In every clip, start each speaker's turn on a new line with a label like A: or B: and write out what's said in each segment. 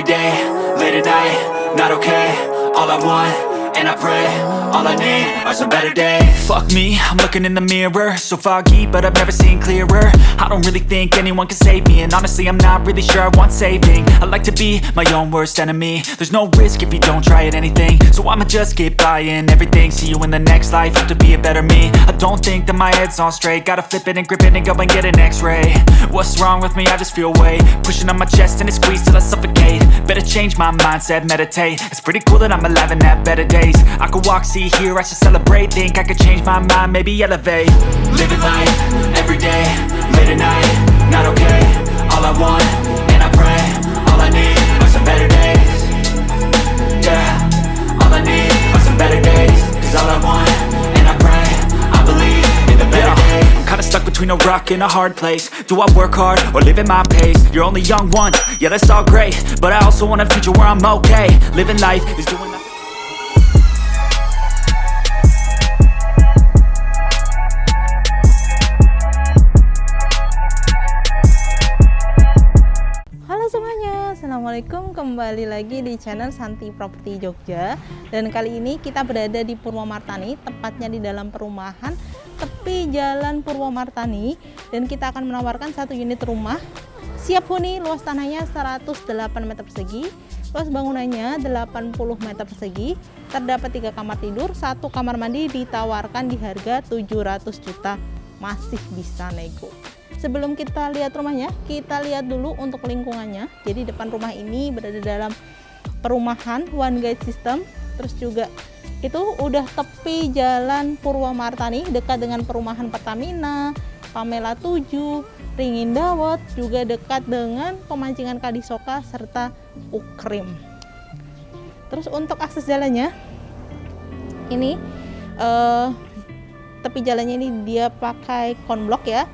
A: every day, late at night, not okay. All I want, and I pray, all I need are some better days. Fuck me, I'm looking in the mirror, so foggy, but I've never seen clearer. I don't really think anyone can save me, and honestly I'm not really sure I want saving. I like to be my own worst enemy. There's no risk if you don't try at anything, so I'ma just keep buying everything. See you in the next life, have to be a better me. I don't think that my head's on straight, gotta flip it and grip it and go and get an x-ray. What's wrong with me? I just feel weight pushing on my chest and it squeezes till I suffocate. Better change my mindset, meditate. It's pretty cool that I'm alive and have better days. I could walk, see, hear, I should celebrate. Think I could change my mind, maybe elevate. Living life, everyday, late at night, not okay. All I want, and I pray, all I need are some better days. Yeah, all I need are some better days. Cause all I want, and I pray, I believe in the better days. I'm kinda stuck between a rock and a hard place. Do I work hard, or live at my pace? You're only young once, yeah that's all great, but I also want a future where I'm okay. Living life is doing nothing.
B: Assalamualaikum, kembali lagi di channel Santi Property Jogja. Dan kali ini kita berada di Purwomartani, tepatnya di dalam perumahan tepi Jalan Purwomartani. Dan kita akan menawarkan satu unit rumah siap huni, luas tanahnya 108 meter persegi, luas bangunannya 80 meter persegi, terdapat 3 kamar tidur, 1 kamar mandi, ditawarkan di harga 700 juta, masih bisa nego. Sebelum kita lihat rumahnya, kita lihat dulu untuk lingkungannya. Jadi depan rumah ini berada dalam perumahan one gate system. Terus juga itu udah tepi Jalan Purwomartani, dekat dengan perumahan Pertamina, Pamela 7, Ringin Dawet, juga dekat dengan pemancingan Kadisoka serta Ukrim. Terus untuk akses jalannya, ini tepi jalannya ini dia pakai konblok ya.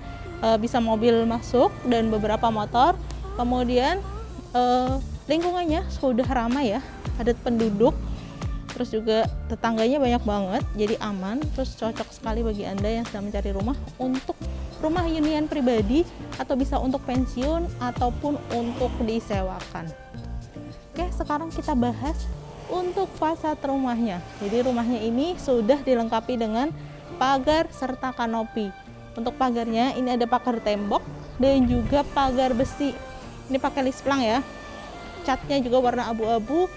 B: Bisa mobil masuk dan beberapa motor. Kemudian lingkungannya sudah ramai ya, padat penduduk. Terus juga tetangganya banyak banget, jadi aman. Terus cocok sekali bagi Anda yang sedang mencari rumah untuk rumah hunian pribadi, atau bisa untuk pensiun ataupun untuk disewakan. Oke, sekarang kita bahas untuk fasad rumahnya. Jadi rumahnya ini sudah dilengkapi dengan pagar serta kanopi. Untuk pagarnya ini ada pagar tembok dan juga pagar besi. Ini pakai lisplang ya. Catnya juga warna abu-abu.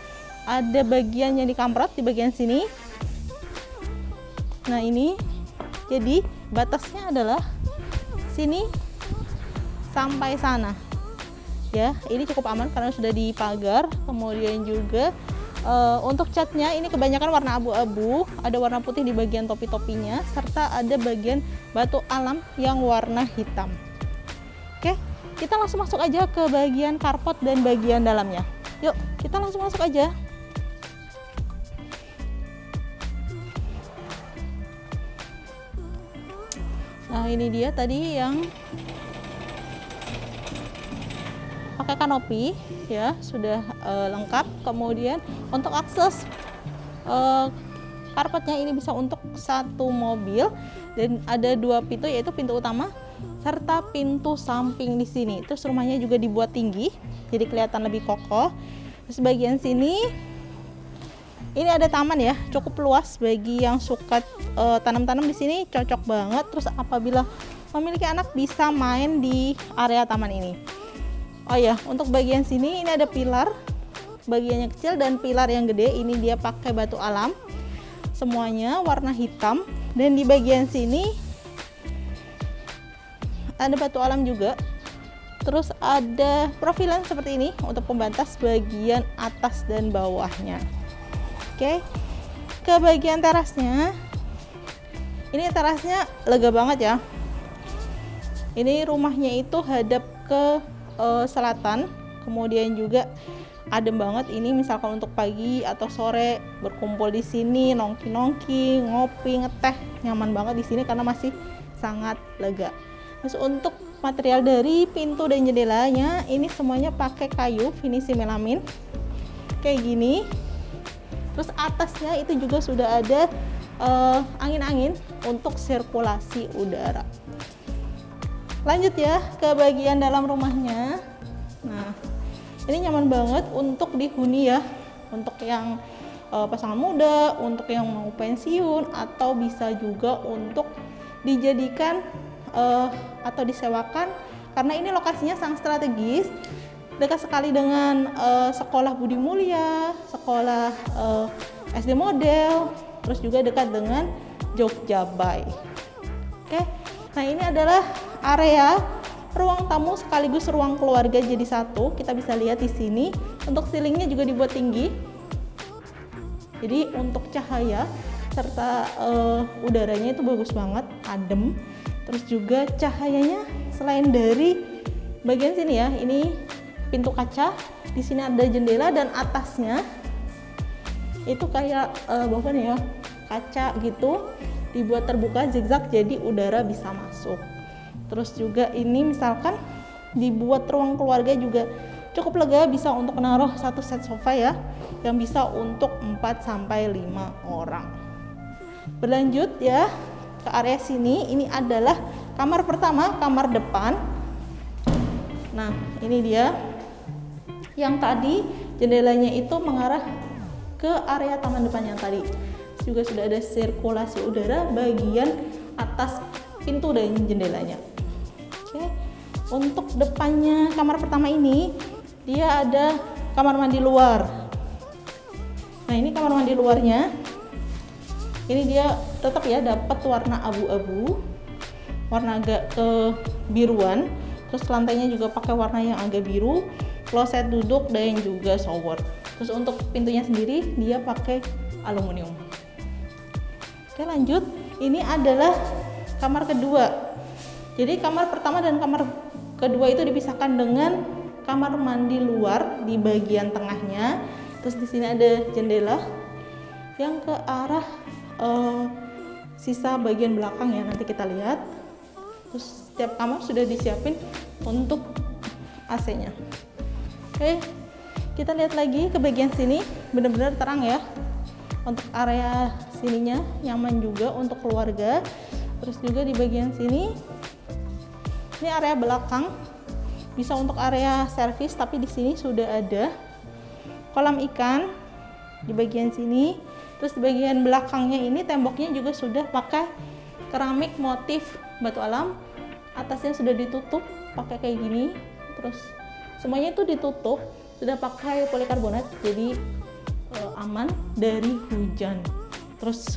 B: Ada bagian yang dikamprot di bagian sini. Nah ini, jadi batasnya adalah sini sampai sana. Ya, ini cukup aman karena sudah dipagar. Kemudian juga untuk catnya ini kebanyakan warna abu-abu, ada warna putih di bagian topi-topinya, serta ada bagian batu alam yang warna hitam. Oke, kita langsung masuk aja ke bagian karpot dan bagian dalamnya. Yuk, kita langsung masuk aja. Nah, ini dia tadi yang pakai kanopi ya, sudah lengkap. Kemudian untuk akses karpetnya ini bisa untuk satu mobil dan ada 2 pintu, yaitu pintu utama serta pintu samping di sini. Terus rumahnya juga dibuat tinggi jadi kelihatan lebih kokoh. Terus bagian sini ini ada taman ya, cukup luas bagi yang suka tanam-tanam di sini, cocok banget. Terus apabila memiliki anak bisa main di area taman ini. Oh ya, untuk bagian sini ini ada pilar, bagiannya kecil dan pilar yang gede ini dia pakai batu alam. Semuanya warna hitam dan di bagian sini ada batu alam juga. Terus ada profilan seperti ini untuk pembatas bagian atas dan bawahnya. Oke. Ke bagian terasnya. Ini terasnya lega banget ya. Ini rumahnya itu hadap ke selatan, kemudian juga adem banget. Ini misalkan untuk pagi atau sore berkumpul di sini, nongki-nongki, ngopi, ngeteh, nyaman banget di sini karena masih sangat lega. Terus untuk material dari pintu dan jendelanya ini semuanya pakai kayu finisi melamin kayak gini. Terus atasnya itu juga sudah ada angin-angin untuk sirkulasi udara. Lanjut ya ke bagian dalam rumahnya. Nah, Ini nyaman banget untuk dihuni ya, untuk yang pasangan muda, untuk yang mau pensiun, atau bisa juga untuk dijadikan atau disewakan, karena ini lokasinya sangat strategis, dekat sekali dengan sekolah Budi Mulia, sekolah SD Model, terus juga dekat dengan Jogja Bay. Oke, nah ini adalah area ruang tamu sekaligus ruang keluarga jadi satu. Kita bisa lihat di sini untuk ceilingnya juga dibuat tinggi. Jadi untuk cahaya serta udaranya itu bagus banget, adem. Terus juga cahayanya selain dari bagian sini ya, ini pintu kaca. Di sini ada jendela dan atasnya itu kayak bahkan ya kaca gitu, dibuat terbuka zigzag jadi udara bisa masuk. Terus juga ini misalkan dibuat ruang keluarga juga cukup lega, bisa untuk menaruh satu set sofa ya, yang bisa untuk 4-5 orang. Berlanjut ya ke area sini, ini adalah kamar pertama, kamar depan. Nah ini dia, yang tadi jendelanya itu mengarah ke area taman depan yang tadi. Juga sudah ada sirkulasi udara bagian atas pintu dan jendelanya. Oke, untuk depannya kamar pertama ini dia ada kamar mandi luar. Nah ini kamar mandi luarnya, ini dia tetap ya dapat warna abu-abu, warna agak kebiruan. Terus lantainya juga pakai warna yang agak biru, kloset duduk dan juga shower. Terus untuk pintunya sendiri dia pakai aluminium. Oke lanjut, ini adalah kamar kedua. Jadi kamar pertama dan kamar kedua itu dipisahkan dengan kamar mandi luar di bagian tengahnya. Terus di sini ada jendela yang ke arah sisa bagian belakang ya, nanti kita lihat. Terus setiap kamar sudah disiapin untuk AC-nya. Oke, kita lihat lagi ke bagian sini, benar-benar terang ya. Untuk area sininya nyaman juga untuk keluarga. Terus juga di bagian sini, ini area belakang, bisa untuk area servis, tapi di sini sudah ada kolam ikan di bagian sini. Terus di bagian belakangnya ini temboknya juga sudah pakai keramik motif batu alam, atasnya sudah ditutup pakai kayak gini. Terus semuanya itu ditutup sudah pakai polikarbonat, jadi aman dari hujan. Terus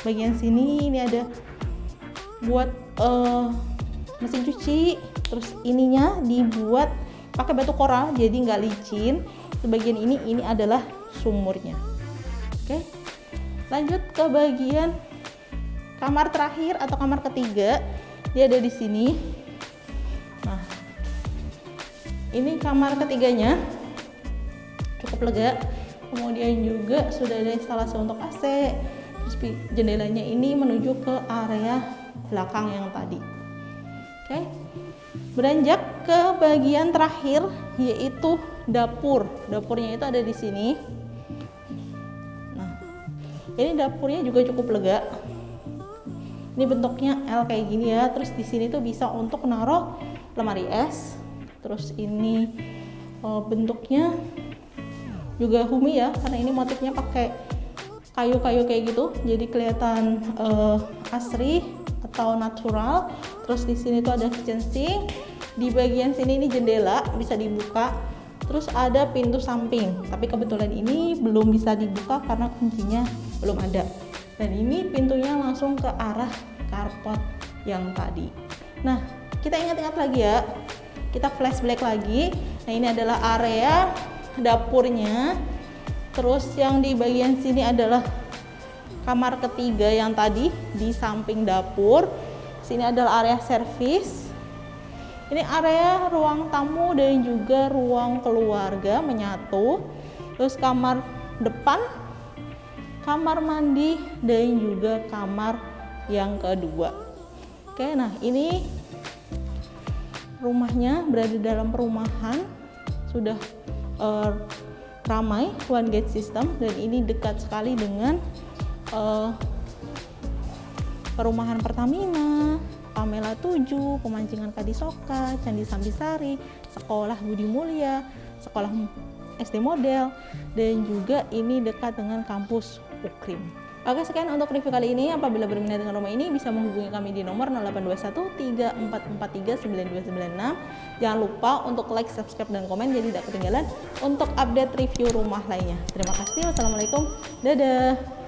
B: bagian sini ini ada buat mesin cuci. Terus ininya dibuat pakai batu koral jadi nggak licin. Di bagian ini adalah sumurnya. Oke, lanjut ke bagian kamar terakhir atau kamar ketiga, dia ada di sini. Nah ini kamar ketiganya cukup lega, kemudian juga sudah ada instalasi untuk AC. Terus jendelanya ini menuju ke area belakang yang tadi. Oke, beranjak ke bagian terakhir yaitu dapur. Dapurnya itu ada di sini. Nah, ini dapurnya juga cukup lega. Ini bentuknya L kayak gini ya. Terus di sini tuh bisa untuk naruh lemari es. Terus ini bentuknya juga humi ya, karena ini motifnya pakai kayu-kayu kayak gitu. Jadi kelihatan asri atau natural. Terus di sini tuh ada kitchen sink. Di bagian sini ini jendela bisa dibuka. Terus ada pintu samping, tapi kebetulan ini belum bisa dibuka karena kuncinya belum ada. Dan ini pintunya langsung ke arah carport yang tadi. Nah, kita ingat-ingat lagi ya. Kita flashback lagi. Nah, ini adalah area dapurnya. Terus yang di bagian sini adalah kamar ketiga yang tadi di samping dapur. Sini adalah area servis. Ini area ruang tamu dan juga ruang keluarga menyatu. Terus kamar depan, kamar mandi dan juga kamar yang kedua. Oke, nah ini rumahnya berada dalam perumahan, sudah ramai one gate system, dan ini dekat sekali dengan perumahan Pertamina, Pamela 7, Pemancingan Kadisoka, Candi Sambisari, Sekolah Budi Mulia, sekolah SD model, dan juga ini dekat dengan kampus UKRIM. Oke, sekian untuk review kali ini. Apabila berminat dengan rumah ini, bisa menghubungi kami di nomor 0821 3443 9296. Jangan lupa untuk like, subscribe, dan komen jadi tidak ketinggalan untuk update review rumah lainnya. Terima kasih. Wassalamualaikum. Dadah.